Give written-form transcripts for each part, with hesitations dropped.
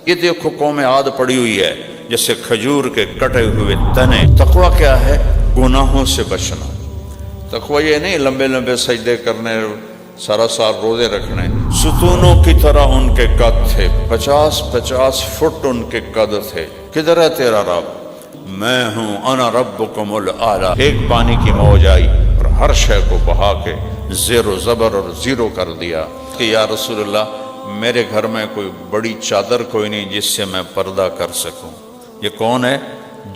یہ دیکھو قوم عاد پڑی ہوئی ہے جیسے کھجور کے کٹے ہوئے تنے۔ تقوی کیا ہے؟ گناہوں سے بچنا۔ تقوی یہ نہیں لمبے لمبے سجدے کرنے، سارا سال روزے رکھنے۔ ستونوں کی طرح ان کے قد تھے، 50 فٹ ان کے قد تھے۔ کدھر ہے تیرا رب؟ میں ہوں انا ربکم الاعلی۔ ایک پانی کی موج آئی اور ہر شے کو بہا کے زیر و زبر اور زیرو کر دیا کہ یا رسول اللہ میرے گھر میں کوئی بڑی چادر کوئی نہیں جس سے میں پردہ کر سکوں۔ یہ کون ہے؟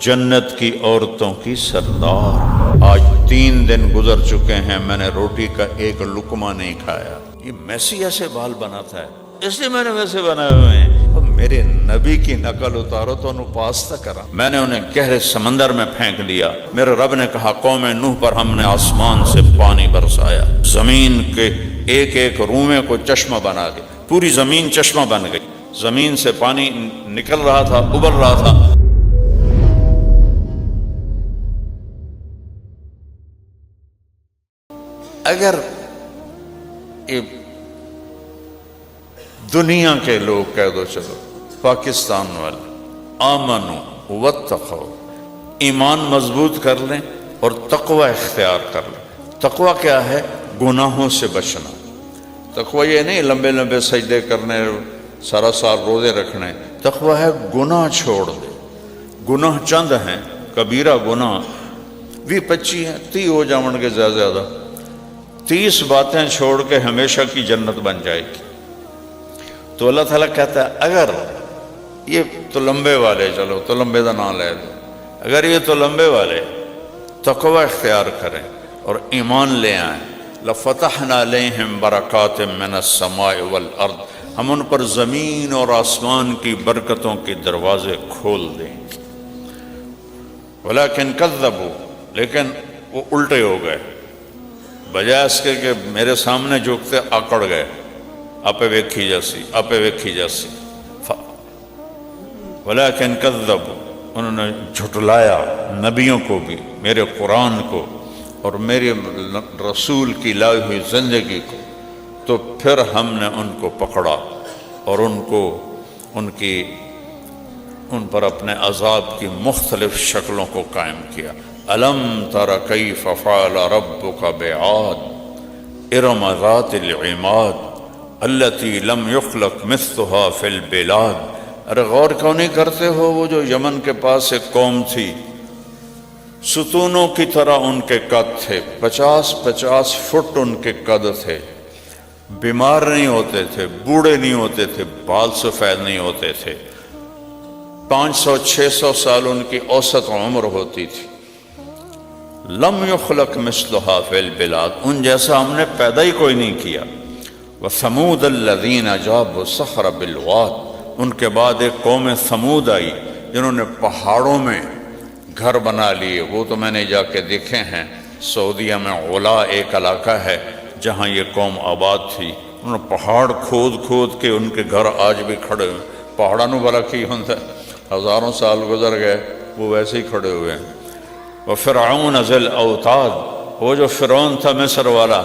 جنت کی عورتوں کی سردار۔ آج 3 دن گزر چکے ہیں، میں نے روٹی کا ایک لقمہ نہیں کھایا۔ یہ میسی ایسے بال بناتا ہے، اس لیے میں نے ویسے بنائے ہوئے ہیں۔ میرے نبی کی نقل اتارو تو انہوں پاس تک کرا۔ میں نے انہیں گہرے سمندر میں پھینک دیا۔ میرے رب نے کہا قوم نوح پر ہم نے آسمان سے پانی برسایا، زمین کے ایک ایک رومے کو چشمہ بنا دیا، پوری زمین چشمہ بن گئی، زمین سے پانی نکل رہا تھا، ابل رہا تھا۔ اگر دنیا کے لوگ کہہ دو چلو پاکستان والے آمنو واتقوا، ایمان مضبوط کر لیں اور تقوی اختیار کر لیں۔ تقوی کیا ہے؟ گناہوں سے بچنا۔ تقوی یہ نہیں لمبے لمبے سجدے کرنے، سارا سال روزے رکھنے۔ تقوی ہے گناہ چھوڑ دے۔ گناہ چند ہیں، کبیرہ گناہ 20-25 ہیں، 30 ہو جاؤں گے زیادہ زیادہ۔ 30 باتیں چھوڑ کے ہمیشہ کی جنت بن جائے گی۔ تو اللہ تعالیٰ کہتا ہے اگر یہ تو لمبے والے، چلو تو لمبے دا نام لے دو، اگر یہ تو لمبے والے تقوی اختیار کریں اور ایمان لے آئیں، لَفَتَحْنَا عَلَيْهِمْ بَرَكَاتٍ مِّنَ السَّمَاءِ وَالْأَرْضِ، ہم ان پر زمین اور آسمان کی برکتوں کے دروازے کھول دیں۔ وَلَكِنْ كَذَّبُوا، لیکن وہ الٹے ہو گئے، بجائے اس کے کہ میرے سامنے جھکتے آکڑ گئے، آپے ویکھی جاسی۔ ولیکن کذبوا، انہوں نے جھٹلایا نبیوں کو بھی، میرے قرآن کو اور میرے رسول کی لائی ہوئی زندگی کو، تو پھر ہم نے ان کو پکڑا اور ان پر اپنے عذاب کی مختلف شکلوں کو قائم کیا۔ الم تر کیف فعل ربک بعاد ارم ذات العماد التی لم یخلق مثلها فی البلاد۔ ارے غور کیوں نہیں کرتے ہو؟ وہ جو یمن کے پاس ایک قوم تھی، ستونوں کی طرح ان کے قد تھے، 50 فٹ ان کے قد تھے، بیمار نہیں ہوتے تھے، بوڑھے نہیں ہوتے تھے، بال سفید نہیں ہوتے تھے، 500-600 سال ان کی اوسط عمر ہوتی تھی۔ لم یخلق مثلها فی البلاد، ان جیسا ہم نے پیدا ہی کوئی نہیں کیا۔ وثمود الذین جابوا الصخر بالواد، ان کے بعد ایک قوم ثمود آئی جنہوں نے پہاڑوں میں گھر بنا لیے۔ وہ تو میں نے جا کے دیکھے ہیں، سعودیہ میں علا ایک علاقہ ہے جہاں یہ قوم آباد تھی، انہوں نے پہاڑ کھود کے ان کے گھر آج بھی کھڑے ہوئے۔ پہاڑوں نے بلا کی ہوتا ہے، ہزاروں سال گزر گئے وہ ویسے ہی کھڑے ہوئے ہیں۔ وفرعون ذی الاوتاد، وہ جو فرعون تھا مصر والا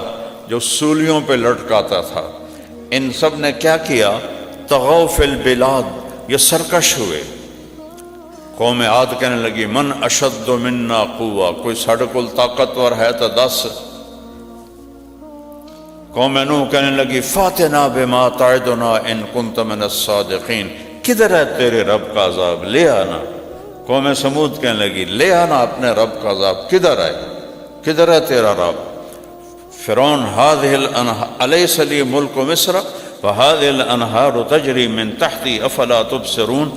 جو سولیوں پہ لٹکاتا تھا، ان سب نے کیا کیا؟ طغوا فی البلاد، یہ سرکش ہوئے۔ قوم عاد کہنے لگی من اشد منا قوہ، کوئی ساڑھے کل طاقتور ہے تو 10۔ قوم نوح کہنے لگی فاتنا بما تعدنا ان کنت من الصادقین، کدھر ہے تیرے رب کا عذاب، لے آنا۔ قوم سمود کہنے لگی لے آنا اپنے رب کا عذاب، کدھر ہے تیرا رب؟ فرعون الیس لی ملک مصر وہذه الانہار تجری من تحتی افلا تبصرون،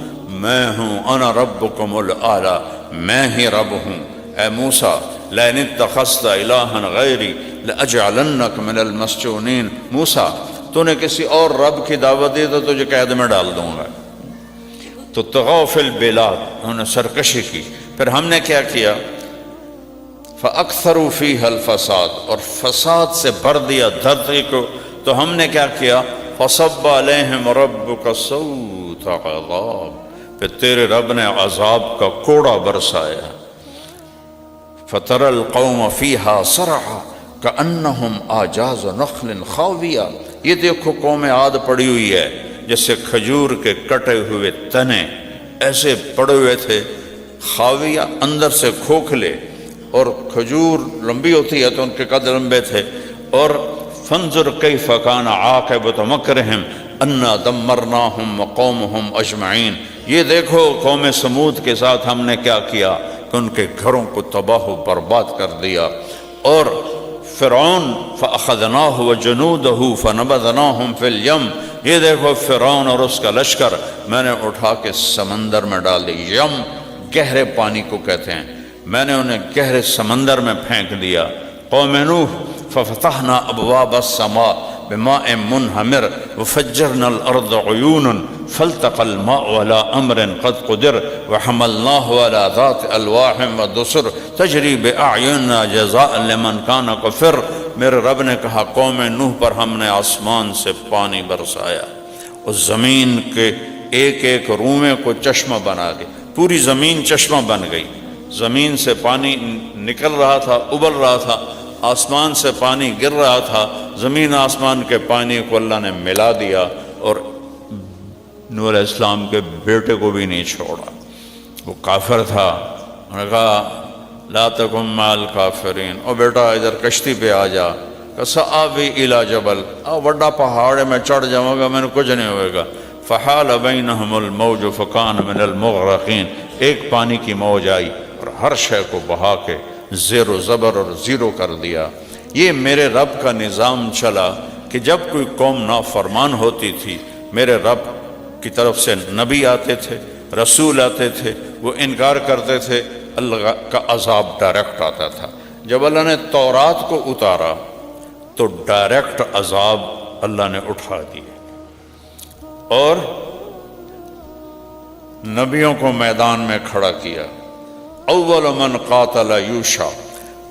میں ہوں انا ربکم الاعلی، میں ہی رب ہوں۔ اے موسیٰ لئن اتخذت الہا غیری لاجعلنک من المسجونین، موسیٰ تو نے کسی اور رب کی دعوت دی تو تجھے قید میں ڈال دوں گا۔ تو طغوا فی البلاد، انہوں نے سرکشی کی۔ پھر ہم نے کیا کیا؟ فاکثروا فیہا الفساد، اور فساد سے بھر دیا دھرتی کو۔ تو ہم نے کیا کیا؟ فصب علیہم ربک صوت عذاب، پھر تیرے رب نے عذاب کا کوڑا برسایا۔ فتری القوم فیہا صرعا کأنہم اعجاز نخل خاویہ، یہ دیکھو قوم عاد پڑی ہوئی ہے جیسے کھجور کے کٹے ہوئے تنے ایسے پڑے ہوئے تھے، خاویہ اندر سے کھوکھلے، اور کھجور لمبی ہوتی ہے تو ان کے قد لمبے تھے۔ اور فانظر کیف کان عاقبۃ مکرہم انا دمرناہم وقومہم اجمعین، یہ دیکھو قوم سمود کے ساتھ ہم نے کیا کیا کہ ان کے گھروں کو تباہ و برباد کر دیا۔ اور فرعون فاخذناہ وجنودہ فنبذناہم فی الیم، یہ دیکھو فرعون اور اس کا لشکر میں نے اٹھا کے سمندر میں ڈال دی۔ یم گہرے پانی کو کہتے ہیں، میں نے انہیں گہرے سمندر میں پھینک دیا۔ قوم نوح ففتحنا ابواب السماء بماء منہمر وفجرنا الارض عیونا فالتقى الماء على امر قد قدر وحملناه على ذات الواح ودسر تجری باعیننا جزاء لمن کان کفر۔ میرے رب نے کہا قوم نوح پر ہم نے آسمان سے پانی برسایا، اس زمین کے ایک ایک رومے کو چشمہ بنا کے پوری زمین چشمہ بن گئی۔ زمین سے پانی نکل رہا تھا، ابل رہا تھا، آسمان سے پانی گر رہا تھا، زمین آسمان کے پانی کو اللہ نے ملا دیا، اور نوح علیہ السلام کے بیٹے کو بھی نہیں چھوڑا، وہ کافر تھا۔ انہوں نے کہا لا تکن مع الکافرین، او بیٹا ادھر کشتی پہ آ جا، سآوی الی جبل، بڑا پہاڑ ہے میں چڑھ جاؤں گا، میں نے کچھ نہیں ہوئے گا۔ فحال بینہم الموج فکان من المغرقین، ایک پانی کی موج آئی اور ہر شے کو بہا کے زیر و زبر اور زیرو کر دیا۔ یہ میرے رب کا نظام چلا کہ جب کوئی قوم نافرمان ہوتی تھی، میرے رب کی طرف سے نبی آتے تھے، رسول آتے تھے، وہ انکار کرتے تھے، اللہ کا عذاب ڈائریکٹ آتا تھا۔ جب اللہ نے تورات کو اتارا تو ڈائریکٹ عذاب اللہ نے اٹھا دیے، اور نبیوں کو میدان میں کھڑا کیا۔ اول من قاتل یوشع،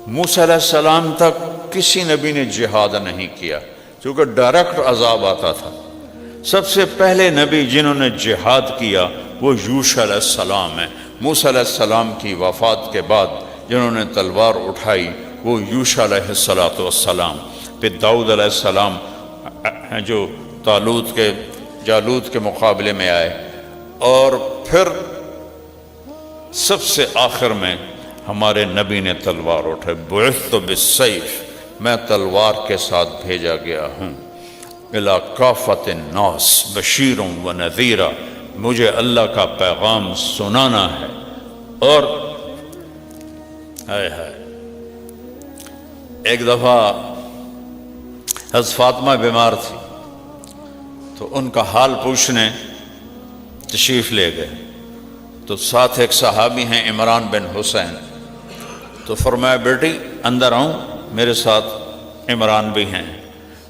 موسیٰ علیہ السلام تک کسی نبی نے جہاد نہیں کیا کیونکہ ڈائریکٹ عذاب آتا تھا۔ سب سے پہلے نبی جنہوں نے جہاد کیا وہ یوشع علیہ السلام ہیں۔ موسیٰ علیہ السلام کی وفات کے بعد جنہوں نے تلوار اٹھائی وہ یوشع علیہ السلام، پھر داؤد علیہ السلام ہیں جو جالوت کے مقابلے میں آئے، اور پھر سب سے آخر میں ہمارے نبی نے تلوار اٹھائی۔ بعثت بالسیف، میں تلوار کے ساتھ بھیجا گیا ہوں۔ الی کافۃ الناس بشیر و نذیرا، مجھے اللہ کا پیغام سنانا ہے۔ اور ایک دفعہ حضرت فاطمہ بیمار تھی تو ان کا حال پوچھنے تشریف لے گئے، تو ساتھ ایک صحابی ہیں عمران بن حسین، تو فرمایا بیٹی اندر آؤں، میرے ساتھ عمران بھی ہیں۔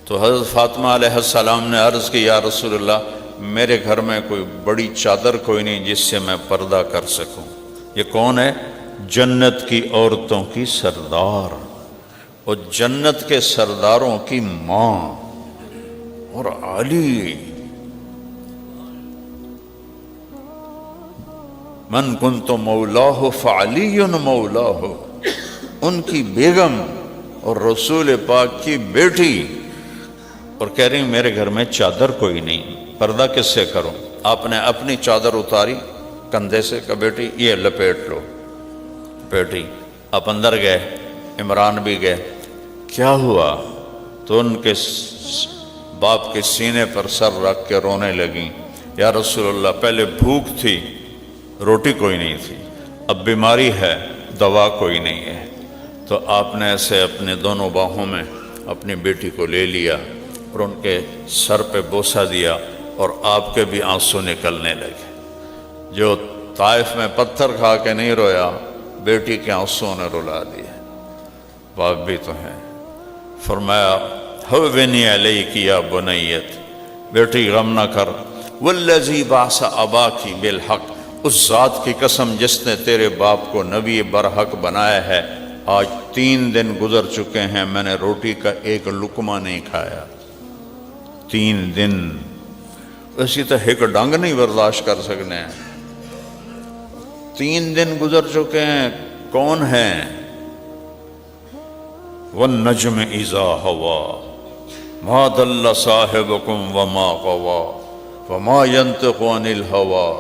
تو حضرت فاطمہ علیہ السلام نے عرض کی یا رسول اللہ، میرے گھر میں کوئی بڑی چادر کوئی نہیں جس سے میں پردہ کر سکوں۔ یہ کون ہے؟ جنت کی عورتوں کی سردار، اور جنت کے سرداروں کی ماں، اور علی من کنت مولاہ فعلی مولاہ، ان کی بیگم اور رسول پاک کی بیٹی، اور کہہ رہی میرے گھر میں چادر کوئی نہیں، پردہ کس سے کروں؟ آپ نے اپنی چادر اتاری کندھے سے، کہ بیٹی یہ لپیٹ لو۔ بیٹی آپ اندر گئے، عمران بھی گئے، کیا ہوا؟ تو ان کے باپ کے سینے پر سر رکھ کے رونے لگیں، یا رسول اللہ پہلے بھوک تھی، روٹی کوئی نہیں تھی، اب بیماری ہے، دوا کوئی نہیں ہے۔ تو آپ نے ایسے اپنے دونوں باہوں میں اپنی بیٹی کو لے لیا اور ان کے سر پہ بوسہ دیا، اور آپ کے بھی آنسو نکلنے لگے۔ جو طائف میں پتھر کھا کے نہیں رویا، بیٹی کے آنسو نے رلا دیے۔ باپ بھی تو ہیں۔ فرمایا ہوینی علیک یا بنیت، بیٹی غم نہ کر، والذی بعث اباکی بالحق، اس ذات کی قسم جس نے تیرے باپ کو نبی برحق بنایا ہے، آج 3 دن گزر چکے ہیں میں نے روٹی کا ایک لقمہ نہیں کھایا۔ 3 دن، اسی تو ایک ڈنگ نہیں برداشت کر سکنے ہیں۔ 3 دن گزر چکے ہیں، کون ہیں؟ وَالنَّجْمِ إِذَا هَوَىٰ مَا ضَلَّ صَاحِبُكُمْ وَمَا غَوَىٰ وما ينطق عن الهوى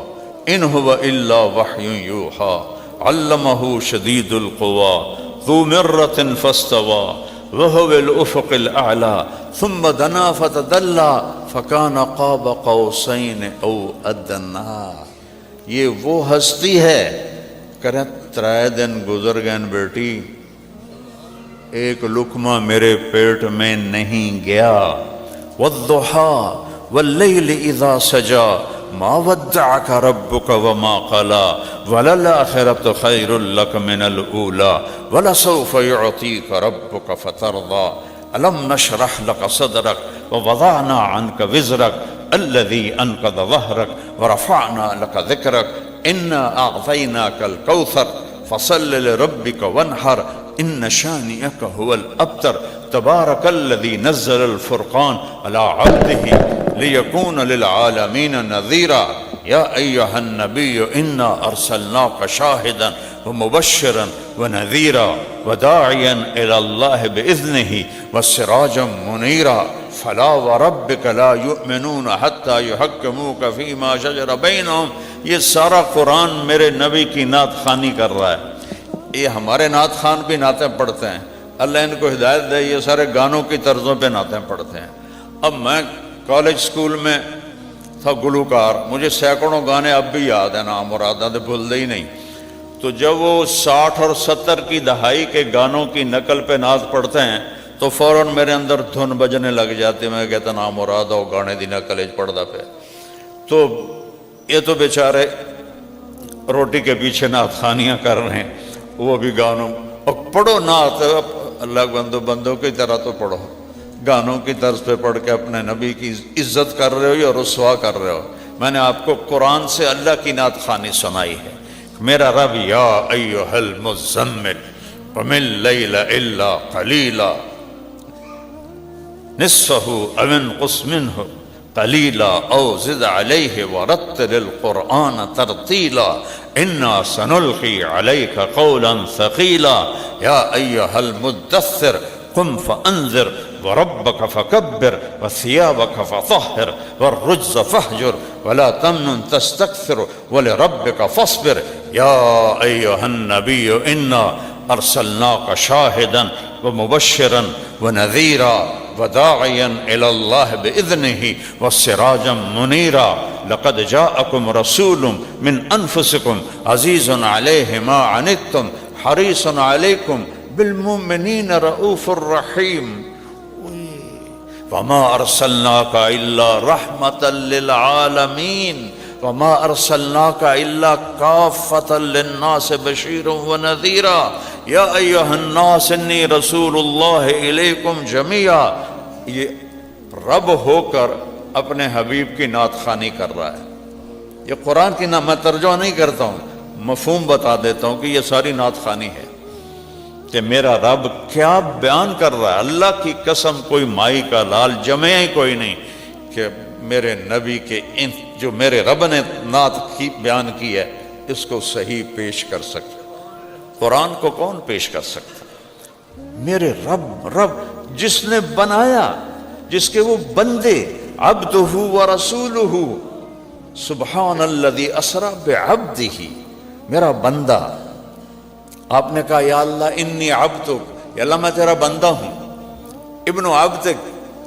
إن هو إلا وحي يوحى علمه شديد القوى ذو مرة فاستوى وهو الأفق الأعلى ثم دنا فتدلى فكان قاب قوسين أو أدنى. یہ وہ ہستی ہے کریں ترائے دن گزر گئے بیٹی ایک لقمہ میرے پیٹ میں نہیں گیا. والضحى واللیل اذا سجا ما ودعك ربك وما قلى وللآخرة خير لك من الأولى ولسوف يعطيك ربك فترضى. ألم نشرح لك صدرك ووضعنا عنك وزرك الذي أنقض ظهرك ورفعنا لك ذكرك إنا أعطيناك الكوثر فصل لربك وانحر إن شانئك هو الأبتر. تبارك الذي نزل الفرقان على عبده ليكون للعالمين نذيرا. يا أيها النبي إنا أرسلناك شاهدا ومبشرا ونذيرا وداعيا إلى الله بإذنه وسراجا منيرا. فلا وربك لا يؤمنون حتى يحكموك فيما شجر بينهم. یہ سارا قرآن میرے نبی کی نعت خوانی کر رہا ہے. یہ ہمارے نعت خوان بھی نعتیں پڑھتے ہیں, اللہ ان کو ہدایت دے, یہ سارے گانوں کی طرزوں پہ نعتیں پڑھتے ہیں. اب میں کالج سکول میں تھا گلوکار, مجھے سینکڑوں گانے اب بھی یاد ہیں, نام مراداں تو بھولتے ہی نہیں. تو جب وہ 60 اور 70 کی دہائی کے گانوں کی نقل پہ نعت پڑھتے ہیں تو فوراً میرے اندر دھن بجنے لگ جاتی. میں کہتا نام مراد ہو گانے دی نقل پڑھتا پہ. تو یہ تو بیچارے روٹی کے پیچھے نعت خوانیاں کر رہے ہیں, وہ بھی گانوں. اور پڑھو نعت, اللہ بندوں کی طرح تو پڑھو, گانوں کی طرز پہ پڑھ کے اپنے نبی کی عزت کر رہے ہو یا رسوا کر رہے ہو. میں نے آپ کو قرآن سے اللہ کی نعت خوانی سنائی ہے. میرا رب یا ایھا المزمل قم اللیل الا قلیلا نصفہ او انقص منہ قلیلا او زد علیہ ورتل القرآن ترتیلا انا سنلقی علیک قولا ثقیلا. یا ایھا المدثر قم فانذر وربك فكبر وثيابك فطهر والرجز فاهجر ولا تمنن تستكثر ولربك فاصبر. يا أيها النبي إنا أرسلناك شاهدا ومبشرا ونذيرا وداعيا إلى الله بإذنه وسراجا منيرا. لقد جاءكم رسول من أنفسكم عزيز عليه ما عنتم حريص عليكم بالمؤمنين رؤوف رحيم. وما أرسلناك إلا رحمة للعالمين وما أرسلناك إلا كافة للناس بشيرا ونذيرا. يا أيها الناس إني رسول الله إليكم جميعا. یہ رب ہو کر اپنے حبیب کی نعت خوانی کر رہا ہے. یہ قرآن کی نہ میں ترجمہ نہیں کرتا ہوں, مفہوم بتا دیتا ہوں کہ یہ ساری نعت خوانی ہے کہ میرا رب کیا بیان کر رہا ہے. اللہ کی قسم کوئی مائی کا لال جمع ہی کوئی نہیں کہ میرے نبی کے جو میرے رب نے نعت کی بیان کی ہے اس کو صحیح پیش کر سکتا. قرآن کو کون پیش کر سکتا؟ میرے رب جس نے بنایا, جس کے وہ بندے عبدہ و رسولہ. سبحان الذی اسری بعبدہ, میرا بندہ. آپ نے کہا یا اللہ انی عبدک, یا اللہ میں تیرا بندہ ہوں. ابن عبدک,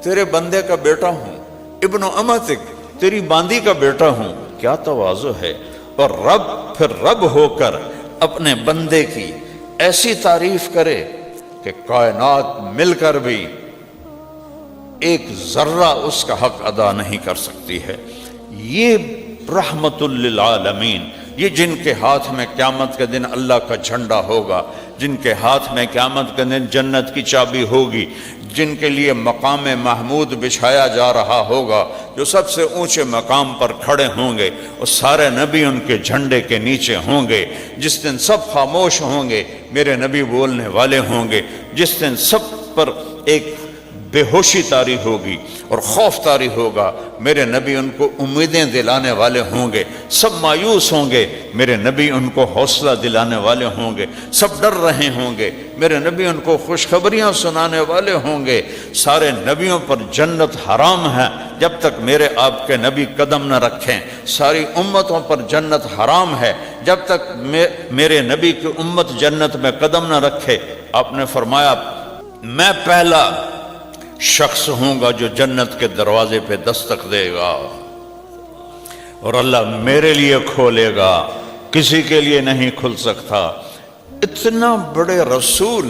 تیرے بندے کا بیٹا ہوں. ابن امتک, تیری باندی کا بیٹا ہوں. کیا تواضع ہے. اور رب پھر رب ہو کر اپنے بندے کی ایسی تعریف کرے کہ کائنات مل کر بھی ایک ذرہ اس کا حق ادا نہیں کر سکتی ہے. یہ رحمت للعالمین, یہ جن کے ہاتھ میں قیامت کے دن اللہ کا جھنڈا ہوگا, جن کے ہاتھ میں قیامت کے دن جنت کی چابی ہوگی, جن کے لیے مقام محمود بچھایا جا رہا ہوگا, جو سب سے اونچے مقام پر کھڑے ہوں گے, اور سارے نبی ان کے جھنڈے کے نیچے ہوں گے. جس دن سب خاموش ہوں گے میرے نبی بولنے والے ہوں گے. جس دن سب پر ایک بے ہوشی طاری ہوگی اور خوف طاری ہوگا، میرے نبی ان کو امیدیں دلانے والے ہوں گے۔ سب مایوس ہوں گے، میرے نبی ان کو حوصلہ دلانے والے ہوں گے۔ سب ڈر رہے ہوں گے، میرے نبی ان کو خوشخبریاں سنانے والے ہوں گے۔ سارے نبیوں پر جنت حرام ہے جب تک میرے آپ کے نبی قدم نہ رکھیں، ساری امتوں پر جنت حرام ہے جب تک میرے نبی کی امت جنت میں قدم نہ رکھے۔ آپ نے فرمایا میں پہلا شخص ہوں گا جو جنت کے دروازے پہ دستک دے گا، اور اللہ میرے لیے کھولے گا، کسی کے لیے نہیں کھل سکتا۔ اتنا بڑے رسول،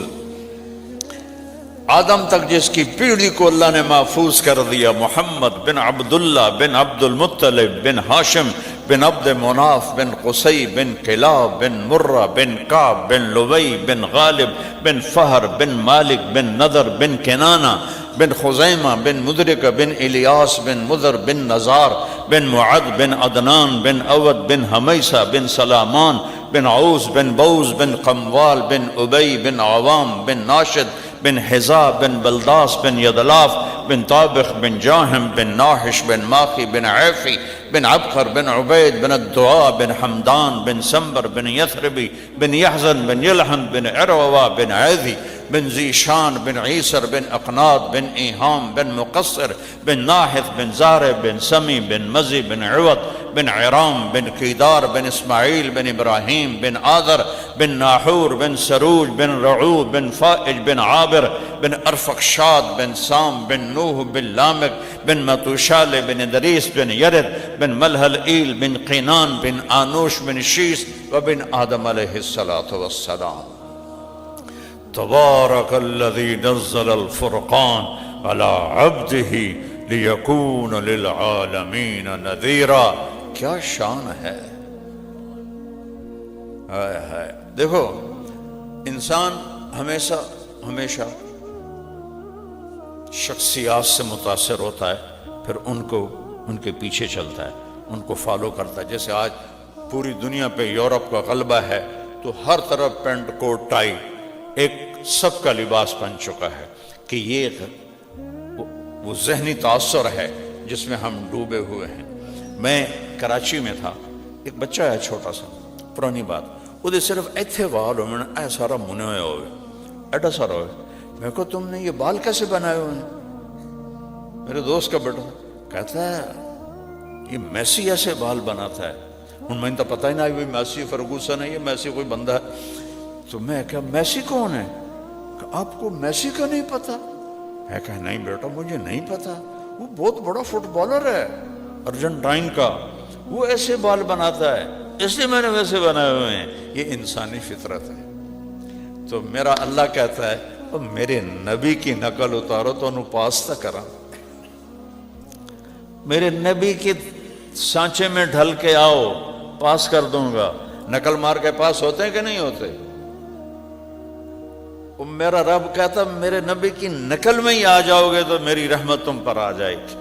آدم تک جس کی پیڑھی کو اللہ نے محفوظ کر دیا، محمد بن عبداللہ بن عبد المطلب بن ہاشم بن عبد مناف بن قصی بن کلاب بن مرہ بن کعب بن لبی بن غالب بن فہر بن مالک بن نضر بن کنانہ بن خزیمہ بن مدرکہ بن الیاس بن مضر بن نزار بن معد بن عدنان بن اود بن حمیسہ بن سلامان بن عوس بن بوز بن قموال بن ابی بن عوام بن ناشد بن حزا بن بلداس بن یدلاف بن طابخ بن جاہم بن ناحش بن ماخی بن عیفی بن عبقر بن عبید بن الدعاء بن حمدان بن سنبر بن یثربی بن یحزن بن یلحن بن عروہ بن عیدی بن زیشان بن عیسر بن اقناد بن ایہام بن مقصر بن ناحث بن زارع بن سمی بن مزی بن عوض بن عرام بن قیدار بن اسماعیل بن ابراہیم بن آذر بن ناحور بن سروج بن رعو بن فائج بن عابر بن ارفقشاد بن سام بن نوح بن لامک بن متوشال بن ادریس بن یرد بن ملحل بن قینان بن آنوش بن شیس وبن آدم علیہ السلام۔ تبارک الذی نزل الفرقان علی عبدہ لیکون للعالمین نذیرا۔ کیا شان ہے، دیکھو انسان ہمیشہ شخصیات سے متاثر ہوتا ہے، پھر ان کے پیچھے چلتا ہے، ان کو فالو کرتا ہے۔ جیسے آج پوری دنیا پہ یورپ کا غلبہ ہے تو ہر طرف پینٹ کوٹ ٹائی ایک سب کا لباس بن چکا ہے، کہ یہ وہ ذہنی تاثر ہے جس میں ہم ڈوبے ہوئے ہیں۔ میں کراچی میں تھا، ایک بچہ ہے چھوٹا سا، پرانی بات، وہ صرف ایتھے وال میں اے سارا منے ہوئے ہوئے ایڈا سارا ہوئے۔ میں کہا تم نے یہ بال کیسے بنائے ہوئے ہیں؟ میرے دوست کا بیٹا کہتا ہے یہ میسی ایسے بال بناتا ہے۔ میں تو پتہ ہی نہ ہے میسی فرگوسن ہے، یہ میسی کوئی بندہ ہے۔ تو میں کہا میسی کون ہے؟ کہ آپ کو میسی کا نہیں پتا؟ میں کہا نہیں بیٹا مجھے نہیں پتا، وہ بہت بڑا فٹ بالر ہے ارجنٹائن کا، وہ ایسے بال بناتا ہے، اس لیے میں نے ویسے بنائے ہوئے ہیں۔ یہ انسانی فطرت ہے۔ تو میرا اللہ کہتا ہے میرے نبی کی نقل اتارو تو انہوں پاس تک کرا، میرے نبی کے سانچے میں ڈھل کے آؤ، پاس کر دوں گا۔ نقل مار کے پاس ہوتے ہیں کہ نہیں ہوتے؟ میرا رب کہتا میرے نبی کی نقل میں ہی آ جاؤ گے تو میری رحمت تم پر آ جائے گی۔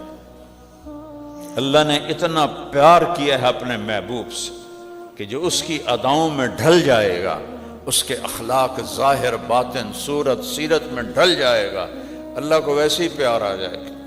اللہ نے اتنا پیار کیا ہے اپنے محبوب سے کہ جو اس کی اداؤں میں ڈھل جائے گا، اس کے اخلاق ظاہر باطن صورت سیرت میں ڈھل جائے گا، اللہ کو ویسے ہی پیار آ جائے گا۔